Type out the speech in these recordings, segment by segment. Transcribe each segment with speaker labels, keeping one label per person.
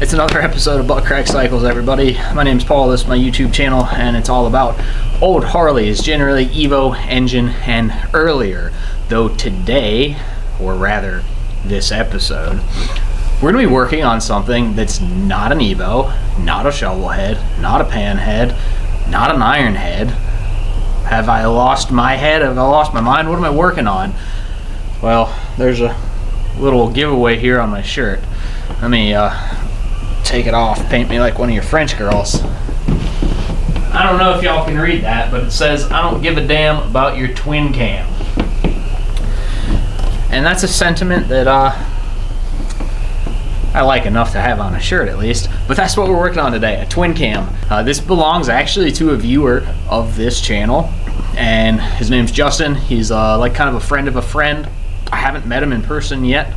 Speaker 1: It's another episode of Butt Crack Cycles, everybody. My name's Paul, this is my YouTube channel, and it's all about old Harleys, generally Evo, engine, and earlier. Though today, or rather this episode, we're going to be working on something that's not an Evo, not a shovel head, not a pan head, not an iron head. Have I lost my head? Have I lost my mind? What am I working on? Well, there's a little giveaway here on my shirt. Let me take it off, paint me like one of your French girls. I don't know if y'all can read that, but it says, "I don't give a damn about your twin cam." And that's a sentiment that I like enough to have on a shirt at least. But that's what we're working on today, a twin cam. This belongs actually to a viewer of this channel, and his name's Justin. He's like kind of a friend of a friend. I haven't met him in person yet,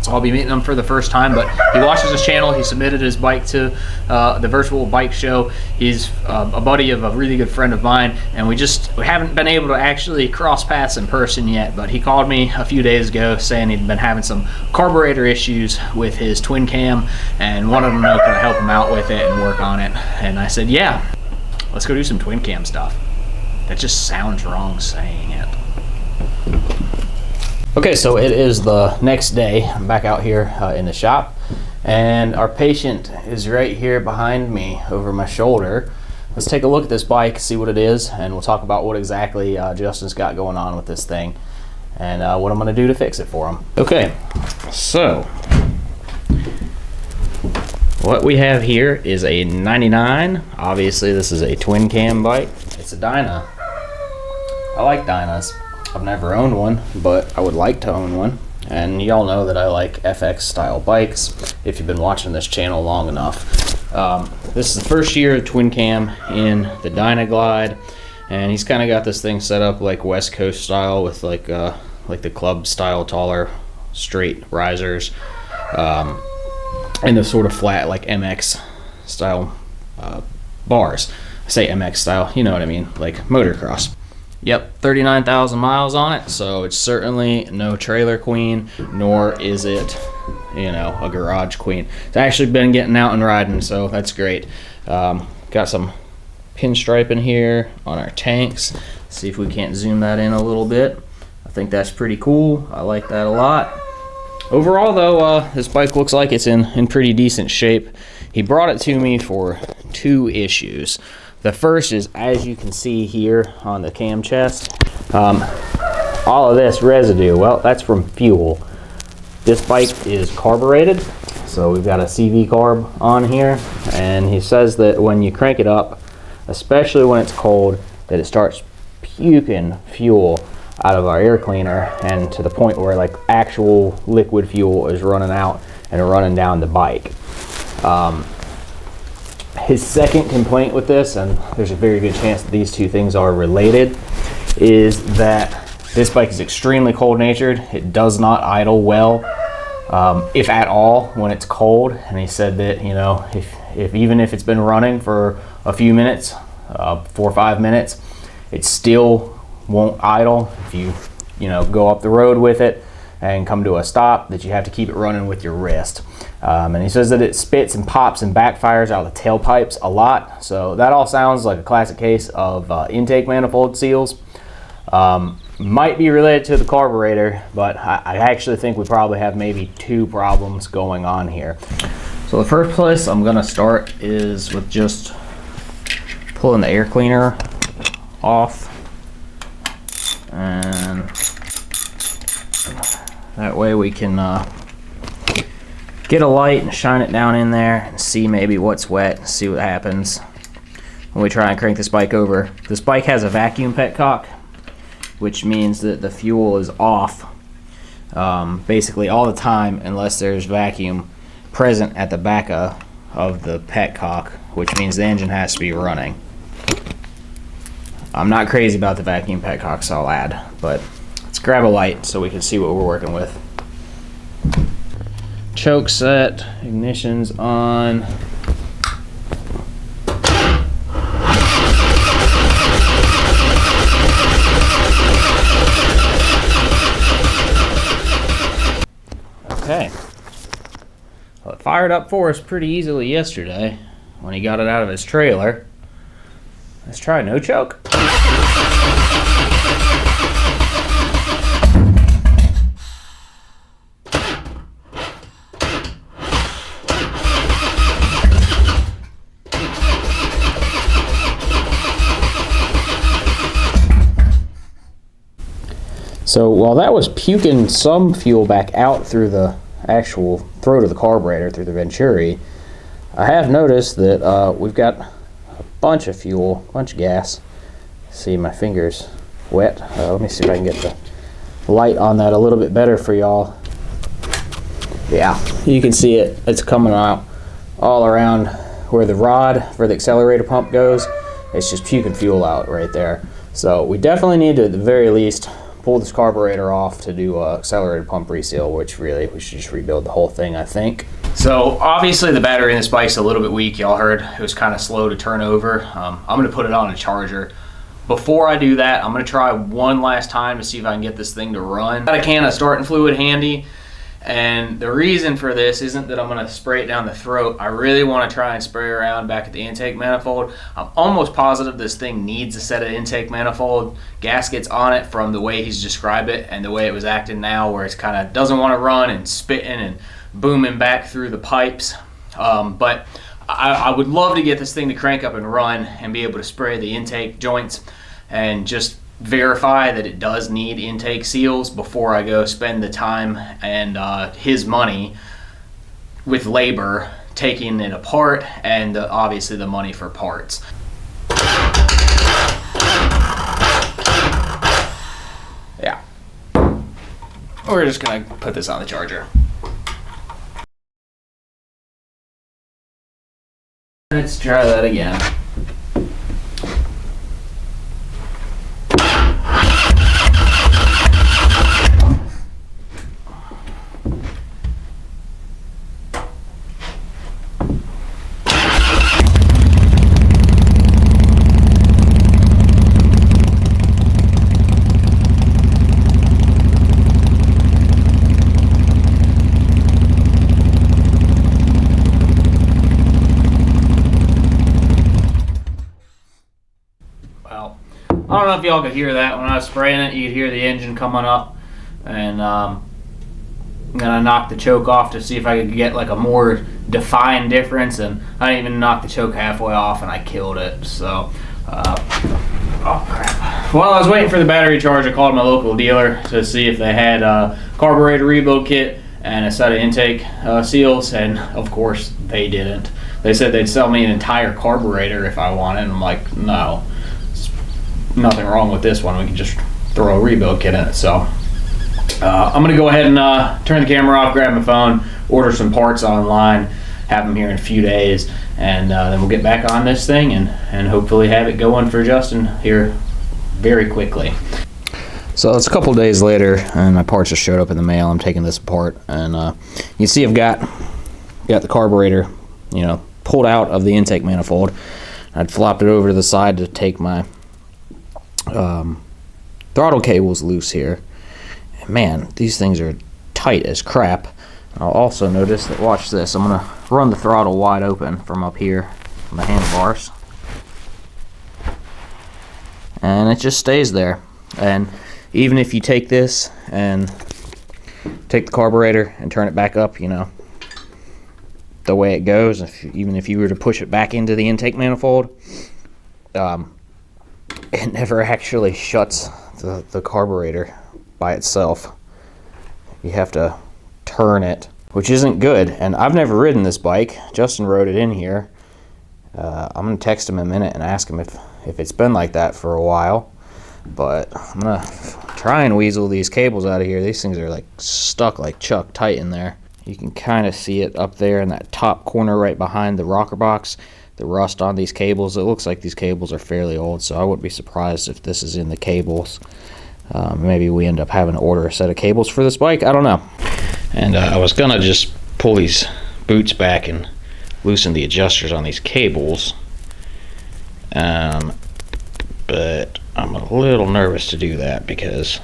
Speaker 1: so I'll be meeting him for the first time, but he watches this channel. He submitted his bike to the virtual bike show. He's a buddy of a really good friend of mine, and we haven't been able to actually cross paths in person yet, but he called me a few days ago saying he'd been having some carburetor issues with his twin cam and wanted to know, can I help him out with it and work on it? And I said, yeah, let's go do some twin cam stuff. That just sounds wrong saying it. Okay, so it is the next day. I'm back out here in the shop, and our patient is right here behind me over my shoulder. Let's take a look at this bike, see what it is, and we'll talk about what exactly Justin's got going on with this thing and what I'm going to do to fix it for him. Okay, so what we have here is a 99. Obviously, this is a twin cam bike. It's a Dyna. I like Dynas. I've never owned one, but I would like to own one. And y'all know that I like FX style bikes if you've been watching this channel long enough. This is the first year of twin cam in the Dynaglide, and he's kind of got this thing set up like West Coast style with like the club style taller straight risers, and the sort of flat like MX style bars. I say MX style, you know what I mean, like motocross. Yep, 39,000 miles on it, so it's certainly no trailer queen, nor is it, you know, a garage queen. It's actually been getting out and riding, so that's great. Got some pinstriping here on our tanks. See if we can't zoom that in a little bit. I think that's pretty cool. I like that a lot. Overall, though, this bike looks like it's in pretty decent shape. He brought it to me for two issues. The first is, as you can see here on the cam chest, all of this residue, well, that's from fuel. This bike is carbureted, so we've got a CV carb on here, and he says that when you crank it up, especially when it's cold, that it starts puking fuel out of our air cleaner, and to the point where like actual liquid fuel is running out and running down the bike. His second complaint with this, and there's a very good chance that these two things are related, is that this bike is extremely cold-natured. It does not idle well, if at all, when it's cold. And he said that, you know, even if it's been running for a few minutes, 4 or 5 minutes, it still won't idle. If you know, go up the road with it and come to a stop, that you have to keep it running with your wrist. And he says that it spits and pops and backfires out the tailpipes a lot. So that all sounds like a classic case of intake manifold seals. Might be related to the carburetor, but I actually think we probably have maybe two problems going on here. So the first place I'm gonna start is with just pulling the air cleaner off, and that way we can get a light and shine it down in there and see maybe what's wet and see what happens when we try and crank this bike over. This bike has a vacuum petcock, which means that the fuel is off basically all the time unless there's vacuum present at the back of the petcock, which means the engine has to be running. I'm not crazy about the vacuum petcock, so I'll add, but let's grab a light so we can see what we're working with. Choke set, ignition's on. Okay. Well, it fired up for us pretty easily yesterday when he got it out of his trailer. Let's try no choke. So while that was puking some fuel back out through the actual throat of the carburetor, through the venturi, I have noticed that we've got a bunch of fuel, a bunch of gas. See, my finger's wet. Let me see if I can get the light on that a little bit better for y'all. Yeah, you can see it. It's coming out all around where the rod for the accelerator pump goes. It's just puking fuel out right there. So we definitely need to, at the very least, pull this carburetor off to do a accelerator pump reseal, which really we should just rebuild the whole thing, I think. So obviously the battery in this bike's a little bit weak. Y'all heard it was kind of slow to turn over. I'm going to put it on a charger. Before I do that, I'm going to try one last time to see if I can get this thing to run. Got a can of starting fluid handy, and the reason for this isn't that I'm going to spray it down the throat. I really want to try and spray around back at the intake manifold. I'm almost positive this thing needs a set of intake manifold gaskets on it from the way he's described it and the way it was acting now, where it's kind of doesn't want to run and spitting and booming back through the pipes. But I would love to get this thing to crank up and run and be able to spray the intake joints and just verify that it does need intake seals before I go spend the time and his money with labor taking it apart and obviously the money for parts. Yeah, we're just gonna put this on the charger. Let's try that again. I don't know if y'all could hear that. When I was spraying it, you could hear the engine coming up, and I'm gonna knock the choke off to see if I could get like a more defined difference, and I didn't even knock the choke halfway off and I killed it. So oh crap. While I was waiting for the battery charge, I called my local dealer to see if they had a Carburetor Rebuild kit and a set of intake seals, and of course they didn't. They said they'd sell me an entire carburetor if I wanted, and I'm like, no, nothing wrong with this one, we can just throw a rebuild kit in it. So I'm gonna go ahead and turn the camera off, grab my phone, order some parts online, have them here in a few days, and then we'll get back on this thing and hopefully have it going for Justin here very quickly. So it's a couple days later and my parts just showed up in the mail. I'm taking this apart, and you see I've got the carburetor, you know, pulled out of the intake manifold. I'd flopped it over to the side to take my throttle cables loose here. And man, these things are tight as crap. I'll also notice that, watch this, I'm gonna run the throttle wide open from up here on the handlebars, and it just stays there. And even if you take this and take the carburetor and turn it back up, you know, the way it goes, even if you were to push it back into the intake manifold, it never actually shuts the carburetor by itself. You have to turn it, which isn't good. And I've never ridden this bike. Justin rode it in here. I'm gonna text him in a minute and ask him if it's been like that for a while. But I'm gonna try and weasel these cables out of here. These things are like stuck like Chuck tight in there. You can kind of see it up there in that top corner right behind the rocker box. The rust on these cables. It looks like these cables are fairly old, so I wouldn't be surprised if this is in the cables. Maybe we end up having to order a set of cables for this bike. I don't know. And I was gonna just pull these boots back and loosen the adjusters on these cables, but I'm a little nervous to do that because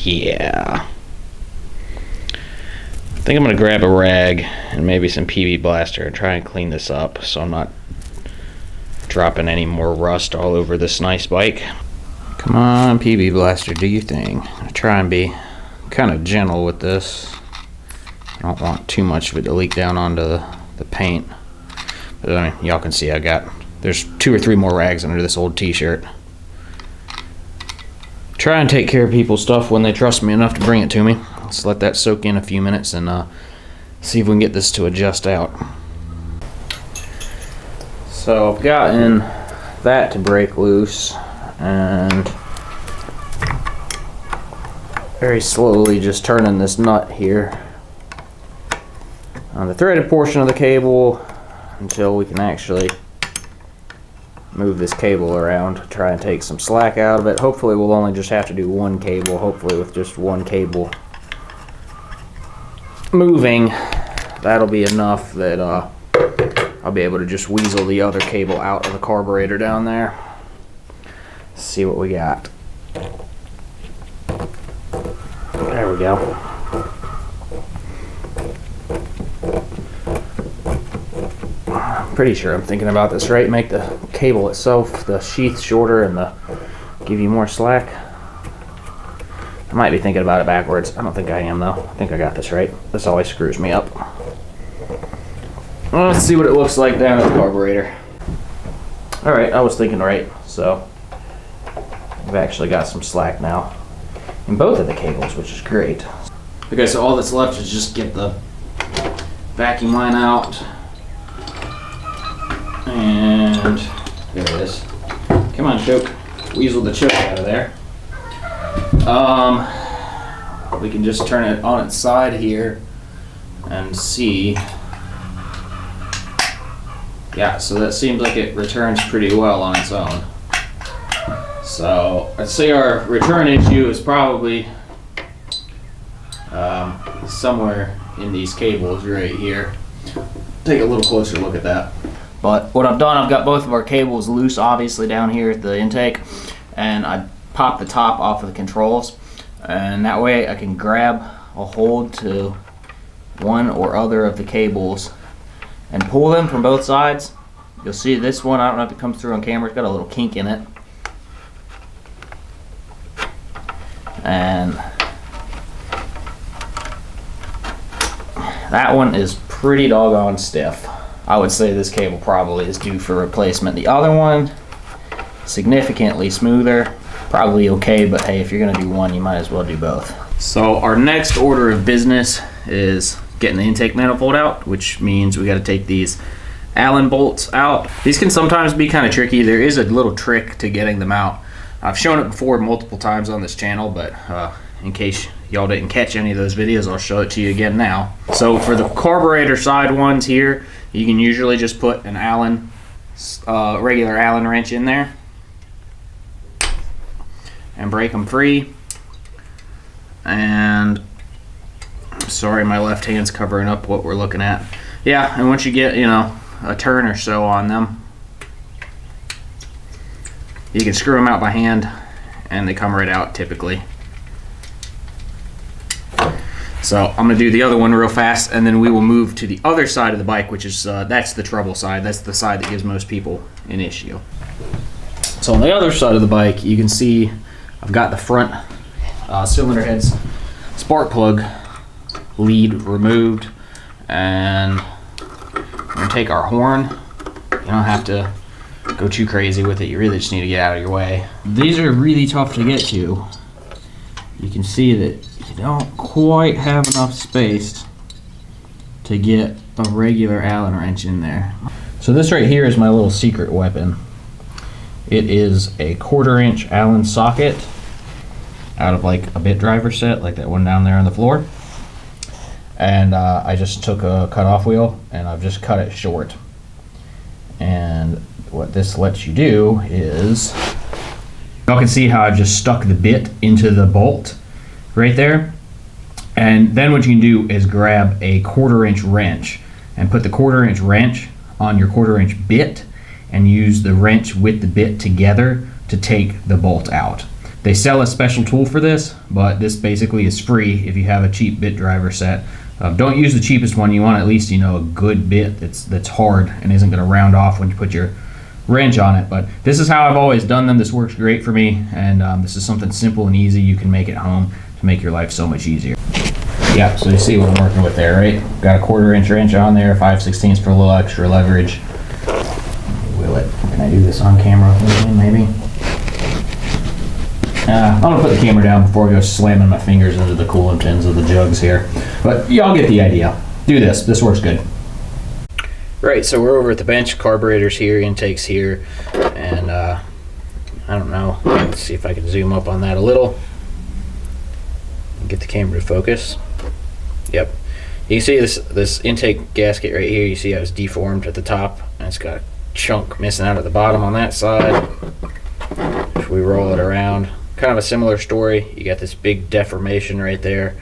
Speaker 1: Yeah. I think I'm gonna grab a rag and maybe some PB Blaster and try and clean this up so I'm not dropping any more rust all over this nice bike. Come on, PB Blaster, do your thing. I try and be kind of gentle with this. I don't want too much of it to leak down onto the paint. But I mean, y'all can see there's 2 or 3 more rags under this old t-shirt. Try and take care of people's stuff when they trust me enough to bring it to me. Let's let that soak in a few minutes and see if we can get this to adjust out. So I've gotten that to break loose and very slowly just turning this nut here on the threaded portion of the cable until we can actually move this cable around to try and take some slack out of it. Hopefully we'll only just have to do one cable. Hopefully with just one cable moving, that'll be enough that I'll be able to just weasel the other cable out of the carburetor down there. Let's see what we got. There we go. I'm pretty sure I'm thinking about this right. Make the cable itself, the sheath, shorter and give you more slack. I might be thinking about it backwards. I don't think I am though. I think I got this right. This always screws me up. Well, let's see what it looks like down at the carburetor. Alright, I was thinking right. So I've actually got some slack now in both of the cables, which is great. Okay, so all that's left is just get the vacuum line out. And there it is. Come on, choke. Weasel the choke out of there. We can just turn it on its side here and see. Yeah, so that seems like it returns pretty well on its own. So I'd say our return issue is probably somewhere in these cables right here. Take a little closer look at that. But what I've done, I've got both of our cables loose, obviously down here at the intake, and I popped the top off of the controls, and that way I can grab a hold to one or other of the cables and pull them from both sides. You'll see this one, I don't know if it comes through on camera, it's got a little kink in it. And that one is pretty doggone stiff. I would say this cable probably is due for replacement. The other one, significantly smoother, probably okay, but hey, if you're gonna do one, you might as well do both. So our next order of business is getting the intake manifold out, which means we gotta take these Allen bolts out. These can sometimes be kind of tricky. There is a little trick to getting them out. I've shown it before multiple times on this channel, but in case y'all didn't catch any of those videos, I'll show it to you again now. So for the carburetor side ones here, you can usually just put an Allen, regular Allen wrench in there and break them free. And sorry, my left hand's covering up what we're looking at. Yeah, and once you get, you know, a turn or so on them, you can screw them out by hand and they come right out typically. So I'm gonna do the other one real fast and then we will move to the other side of the bike, which is, that's the trouble side. That's the side that gives most people an issue. So on the other side of the bike, you can see I've got the front cylinder head's spark plug lead removed, and we're gonna take our horn. You don't have to go too crazy with it. You really just need to get out of your way. These are really tough to get to. You can see that you don't quite have enough space to get a regular Allen wrench in there. So this right here is my little secret weapon. It is a 1/4 inch Allen socket out of like a bit driver set, like that one down there on the floor. And I just took a cutoff wheel and I've just cut it short. And what this lets you do is, y'all can see how I've just stuck the bit into the bolt right there. And then what you can do is grab a 1/4 inch wrench and put the 1/4 inch wrench on your 1/4 inch bit and use the wrench with the bit together to take the bolt out. They sell a special tool for this, but this basically is free if you have a cheap bit driver set. Don't use the cheapest one. You want at least, you know, a good bit that's hard and isn't going to round off when you put your wrench on it. But this is how I've always done them. This works great for me, and this is something simple and easy you can make at home to make your life so much easier. Yeah, so you see what I'm working with there, right? Got a 1/4 inch wrench on there, 5/16 for a little extra leverage. Will it? Can I do this on camera? Maybe. I'm gonna put the camera down before I go slamming my fingers into the coolant tins of the jugs here. But y'all get the idea. Do this. This works good. Right, so we're over at the bench. Carburetors here, intakes here, and I don't know. Let's see if I can zoom up on that a little. Get the camera to focus. Yep. You can see this intake gasket right here. You see how it's deformed at the top, and it's got a chunk missing out at the bottom on that side. If we roll it around, kind of a similar story. You got this big deformation right there,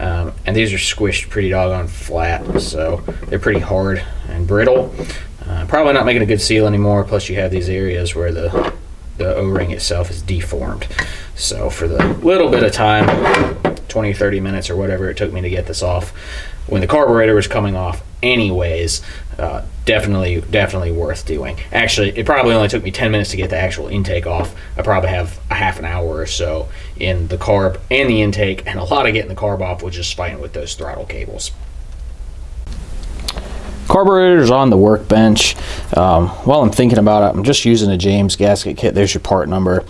Speaker 1: and these are squished pretty doggone flat, so they're pretty hard and brittle. Probably not making a good seal anymore. Plus, you have these areas where the O-ring itself is deformed. So for the little bit of time, 20 30 minutes or whatever it took me to get this off, when the carburetor was coming off anyways, definitely worth doing. Actually, it probably only took me 10 minutes to get the actual intake off. I probably have a half an hour or so in the carb and the intake, and a lot of getting the carb off was just fighting with those throttle cables. Carburetor's on the workbench. While I'm thinking about it, I'm just using a James gasket kit. There's your part number.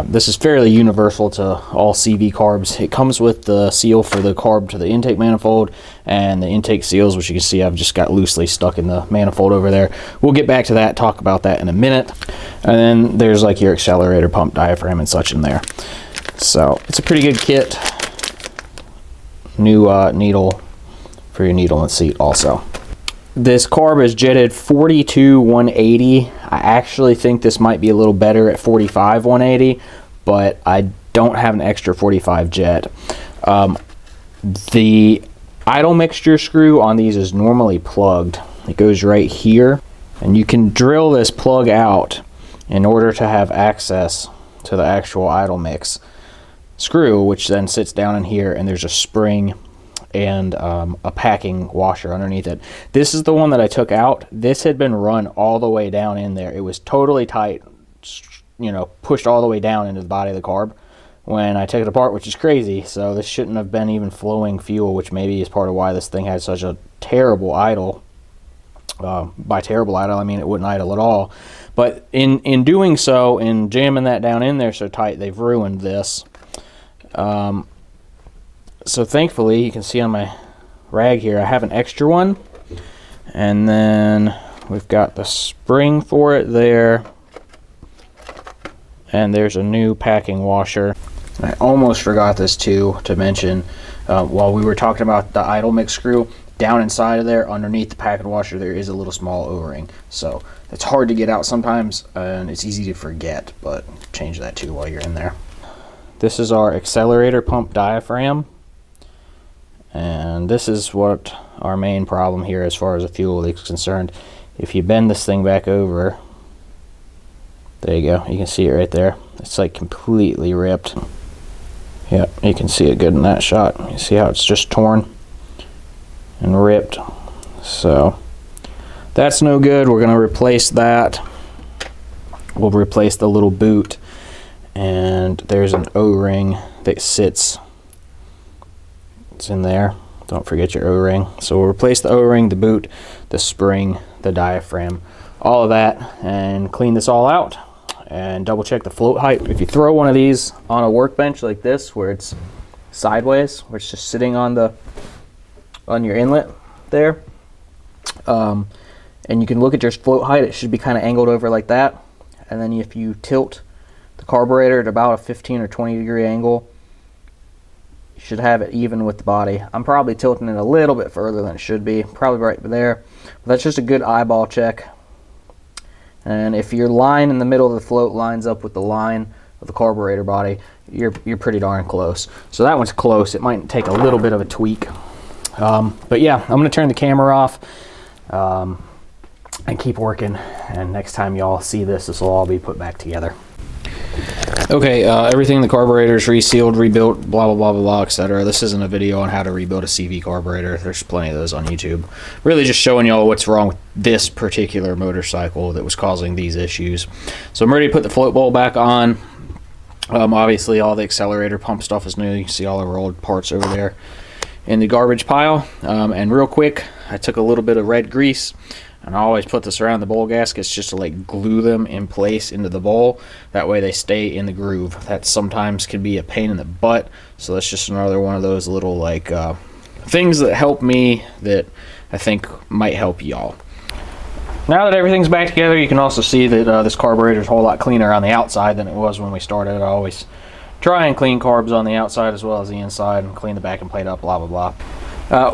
Speaker 1: This is fairly universal to all CV carbs. It comes with the seal for the carb to the intake manifold and the intake seals, which you can see I've just got loosely stuck in the manifold over there. We'll get back to that, talk about that in a minute. And then there's like your accelerator pump diaphragm and such in there. So it's a pretty good kit. New needle for your needle and seat also. This carb is jetted 42-180. I actually think this might be a little better at 45-180, but I don't have an extra 45 jet. The idle mixture screw on these is normally plugged. It goes right here, and you can drill this plug out in order to have access to the actual idle mix screw, which then sits down in here, and there's a spring and a packing washer underneath it. This is the one that I took out. This had been run all the way down in there. It was totally tight, you know, pushed all the way down into the body of the carb when I took it apart, which is crazy. So this shouldn't have been even flowing fuel, which maybe is part of why this thing had such a terrible idle. By terrible idle, I mean it wouldn't idle at all. But in doing so, in jamming that down in there so tight, they've ruined this. So thankfully, you can see on my rag here, I have an extra one. And then we've got the spring for it there. And there's a new packing washer. I almost forgot this too, to mention, while we were talking about the idle mix screw, down inside of there, underneath the packing washer, there is a little small O-ring. So it's hard to get out sometimes, and it's easy to forget, but change that too while you're in there. This is our accelerator pump diaphragm. And this is what our main problem here as far as the fuel leak is concerned. If you bend this thing back over, there you go, you can see it right there. It's like completely ripped. Yep, you can see it good in that shot. You see how it's just torn and ripped. So that's no good. We're going to replace that. We'll replace the little boot, and there's an O-ring that sits in there. Don't forget your O-ring. So we'll replace the O-ring, the boot, the spring, the diaphragm, all of that, and clean this all out and double check the float height. If you throw one of these on a workbench like this where it's sideways, where it's just sitting on your inlet there, and you can look at your float height, it should be kind of angled over like that, and then if you tilt the carburetor at about a 15 or 20 degree angle, should have it even with the body. I'm probably tilting it a little bit further than it should be, probably right there. But that's just a good eyeball check. And if your line in the middle of the float lines up with the line of the carburetor body, you're pretty darn close. So that one's close. It might take a little bit of a tweak. But yeah, I'm going to turn the camera off and keep working. And next time y'all see this, this will all be put back together. Okay, everything in the carburetor is resealed, rebuilt, blah, blah, blah, blah, blah, etc. This isn't a video on how to rebuild a CV carburetor. There's plenty of those on YouTube. Really just showing y'all what's wrong with this particular motorcycle that was causing these issues. So I'm ready to put the float bowl back on. Obviously, all the accelerator pump stuff is new. You can see all our old parts over there in the garbage pile. And real quick, I took a little bit of red grease, and I always put this around the bowl gaskets just to like glue them in place into the bowl. That way they stay in the groove. That sometimes can be a pain in the butt. So that's just another one of those little like things that help me that I think might help y'all. Now that everything's back together, you can also see that this carburetor is a whole lot cleaner on the outside than it was when we started. I always try and clean carbs on the outside as well as the inside and clean the back and plate up, blah, blah, blah.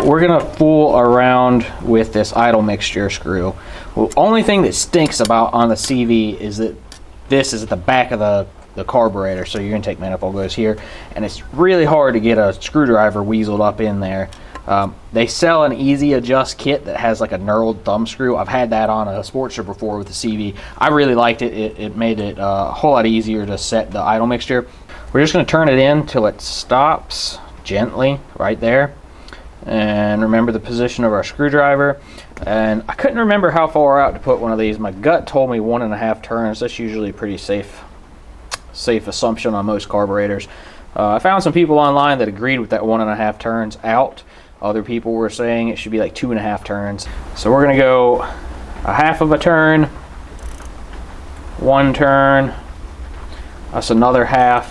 Speaker 1: We're going to fool around with this idle mixture screw. Well, only thing that stinks about on the CV is that this is at the back of the carburetor, so your intake manifold goes here, and it's really hard to get a screwdriver weaseled up in there. They sell an easy adjust kit that has like a knurled thumb screw. I've had that on a Sportster before with the CV. I really liked it. It made it a whole lot easier to set the idle mixture. We're just going to turn it in till it stops gently right there. And remember the position of our screwdriver. And I couldn't remember how far out to put one of these. My gut told me 1.5 turns. That's usually a pretty safe assumption on most carburetors. I found some people online that agreed with that 1.5 turns out. Other people were saying it should be like 2.5 turns. So we're gonna go 1/2 turn, 1 turn, that's another 1/2,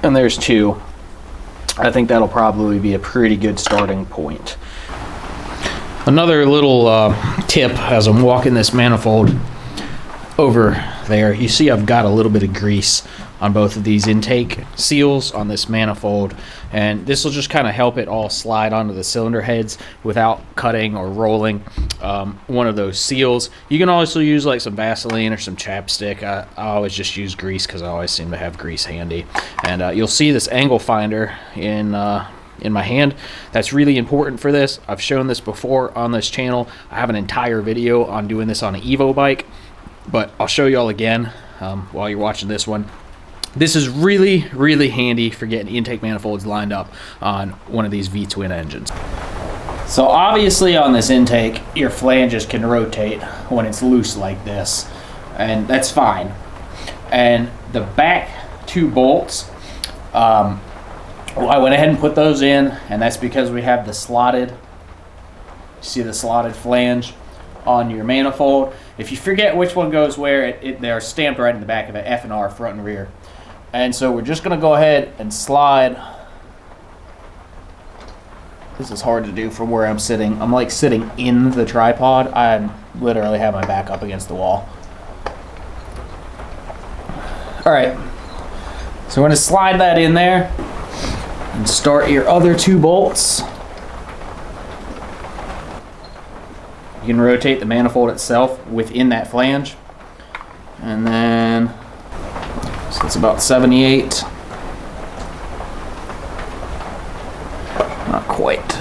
Speaker 1: and there's 2. I think that'll probably be a pretty good starting point. Another little tip as I'm walking this manifold over there, you see I've got a little bit of grease on both of these intake seals on this manifold, and this will just kind of help it all slide onto the cylinder heads without cutting or rolling one of those seals. You can also use like some Vaseline or some chapstick. I always just use grease because I always seem to have grease handy. And you'll see this angle finder in my hand. That's really important for this. I've shown this before on this channel. I have an entire video on doing this on an Evo bike, but I'll show you all again while you're watching this one. This is really, really handy for getting intake manifolds lined up on one of these V-twin engines. So obviously on this intake, your flanges can rotate when it's loose like this, and that's fine. And the back 2 bolts, I went ahead and put those in, and that's because we have the slotted, see the slotted flange on your manifold. If you forget which one goes where, they're stamped right in the back of it, F and R, front and rear. And so we're just going to go ahead and slide. This is hard to do from where I'm sitting. I'm like sitting in the tripod. I literally have my back up against the wall. All right. So we're going to slide that in there and start your other 2 bolts. You can rotate the manifold itself within that flange. And then so it's about 78. Not quite.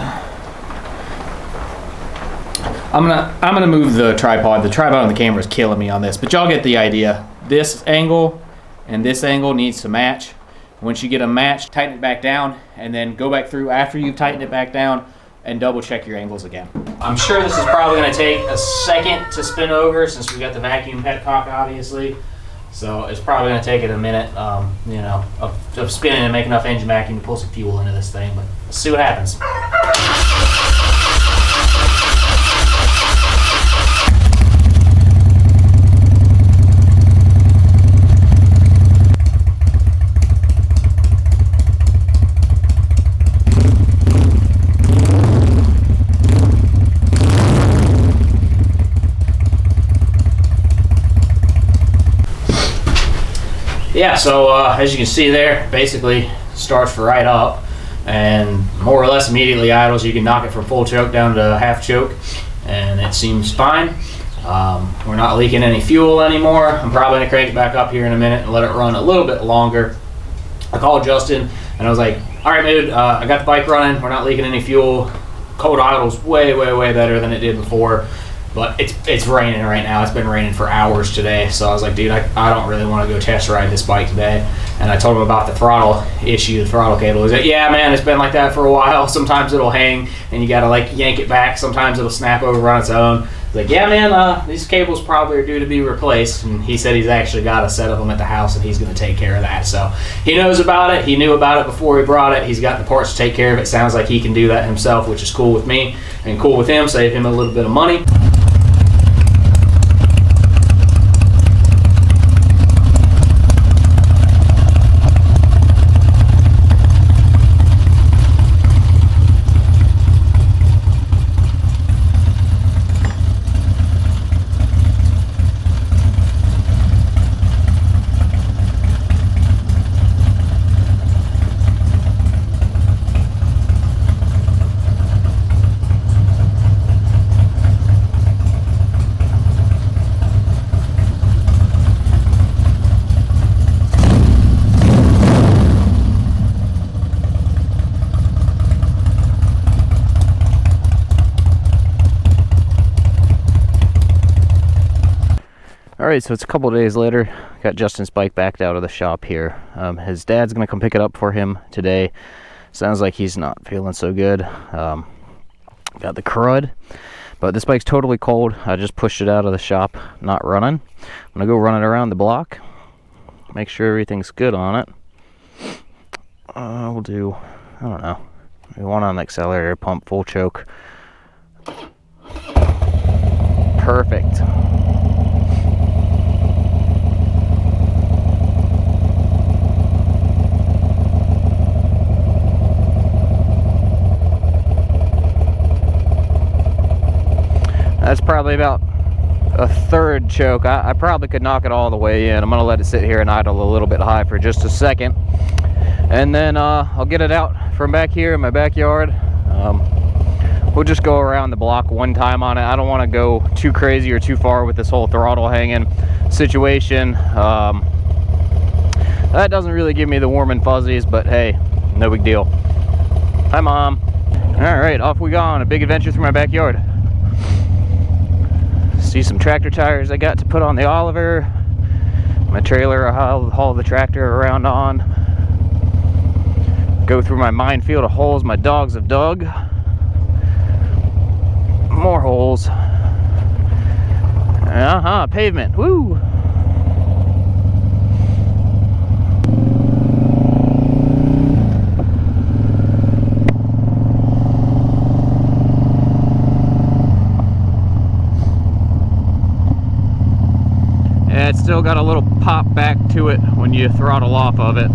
Speaker 1: I'm gonna move the tripod. The tripod on the camera is killing me on this, but y'all get the idea. This angle and this angle needs to match. Once you get them matched, tighten it back down, and then go back through after you've tightened it back down and double check your angles again. I'm sure this is probably gonna take a second to spin over since we got the vacuum petcock, obviously. So it's probably going to take it a minute, you know, of spinning and make enough engine vacuum to pull some fuel into this thing. But let's see what happens. Yeah, so as you can see there, basically starts right up and more or less immediately idles. You can knock it from full choke down to half choke, and it seems fine. We're not leaking any fuel anymore. I'm probably going to crank it back up here in a minute and let it run a little bit longer. I called Justin and I was like, all right, dude, I got the bike running. We're not leaking any fuel. Cold idle's way, way, way better than it did before. But it's raining right now. It's been raining for hours today. So I was like, dude, I don't really want to go test ride this bike today. And I told him about the throttle issue, the throttle cable. He's like, yeah, man, it's been like that for a while. Sometimes it'll hang and you got to like yank it back. Sometimes it'll snap over on its own. He's like, yeah, man, these cables probably are due to be replaced. And he said he's actually got a set of them at the house and he's going to take care of that. So he knows about it. He knew about it before he brought it. He's got the parts to take care of it. Sounds like he can do that himself, which is cool with me and cool with him. Save him a little bit of money.
Speaker 2: Alright, so it's a couple days later. Got Justin's bike backed out of the shop here. His dad's going to come pick it up for him today. Sounds like he's not feeling so good. Got the crud. But this bike's totally cold. I just pushed it out of the shop, not running. I'm going to go run it around the block. Make sure everything's good on it. We'll do, I don't know, one on the accelerator, pump, full choke. Perfect. That's probably about a third choke. I probably could knock it all the way in. I'm gonna let it sit here and idle a little bit high for just a second, and then I'll get it out from back here in my backyard. We'll just go around the block one time on it. I don't want to go too crazy or too far with this whole throttle hanging situation. That doesn't really give me the warm and fuzzies, but hey, no big deal. Hi, Mom. All right, off we go on a big adventure through my backyard. See some tractor tires I got to put on the Oliver. My trailer I'll haul the tractor around on. Go through my minefield of holes my dogs have dug. More holes. Pavement. Woo! It's still got a little pop back to it when you throttle off of it.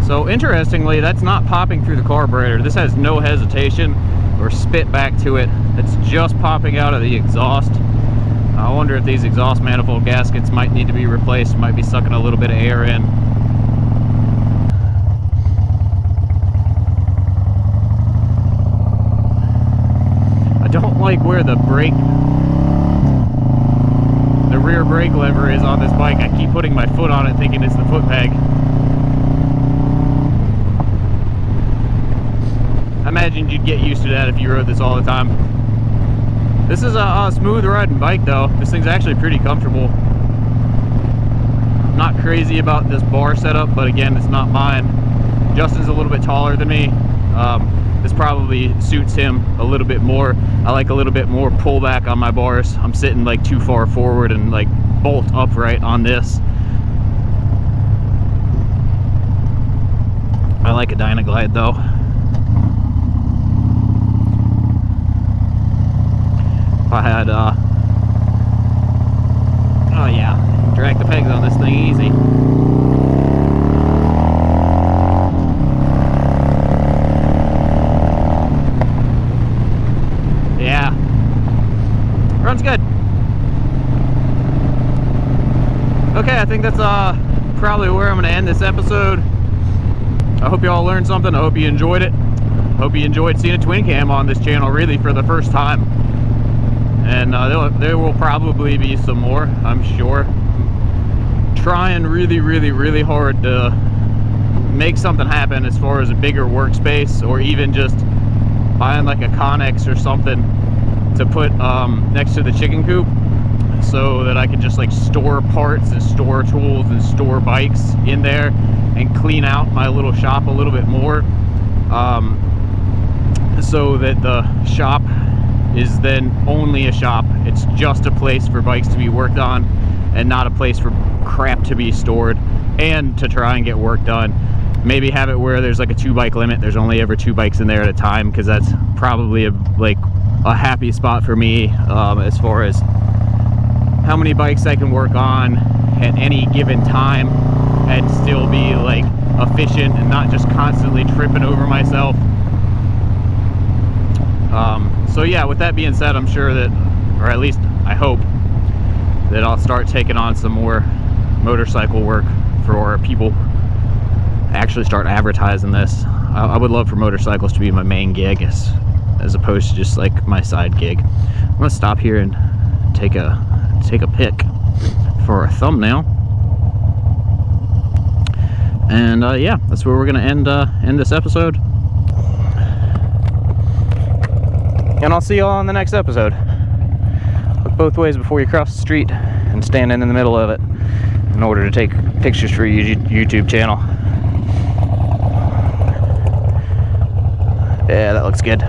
Speaker 2: So interestingly, that's not popping through the carburetor. This has no hesitation or spit back to it. It's just popping out of the exhaust. I wonder if these exhaust manifold gaskets might need to be replaced. Might be sucking a little bit of air in. I don't like where the rear brake lever is on this bike. I keep putting my foot on it thinking it's the foot peg. I imagine you'd get used to that if you rode this all the time. This is a smooth riding bike though. This thing's actually pretty comfortable. I'm not crazy about this bar setup, but again, it's not mine. Justin's a little bit taller than me. This probably suits him a little bit more. I like a little bit more pullback on my bars. I'm sitting like too far forward and like bolt upright on this. I like a Dynaglide though. If I had, oh yeah, Drag the pegs on this thing easy. Yeah, runs good. Okay, I think that's probably where I'm gonna end this episode. I hope you all learned something. I hope you enjoyed it. Hope you enjoyed seeing a twin cam on this channel really for the first time. And there will probably be some more, I'm sure. Trying really hard to make something happen as far as a bigger workspace, or even just buying like a Connex or something to put next to the chicken coop, so that I can just like store parts and store tools and store bikes in there and clean out my little shop a little bit more, so that the shop is then only a shop. It's just a place for bikes to be worked on and not a place for crap to be stored and to try and get work done. Maybe have it where there's like a 2-bike limit. There's only ever 2 bikes in there at a time, because that's probably a happy spot for me, as far as how many bikes I can work on at any given time and still be like efficient and not just constantly tripping over myself. So yeah, with that being said, I'm sure that, or at least I hope that I'll start taking on some more motorcycle work for people. Actually start advertising this. I would love for motorcycles to be my main gig as opposed to just like my side gig. I'm gonna stop here and take a pic for a thumbnail. And yeah, that's where we're gonna end this episode. And I'll see you all in the next episode. Look both ways before you cross the street and stand in the middle of it in order to take pictures for your YouTube channel. Yeah, that looks good.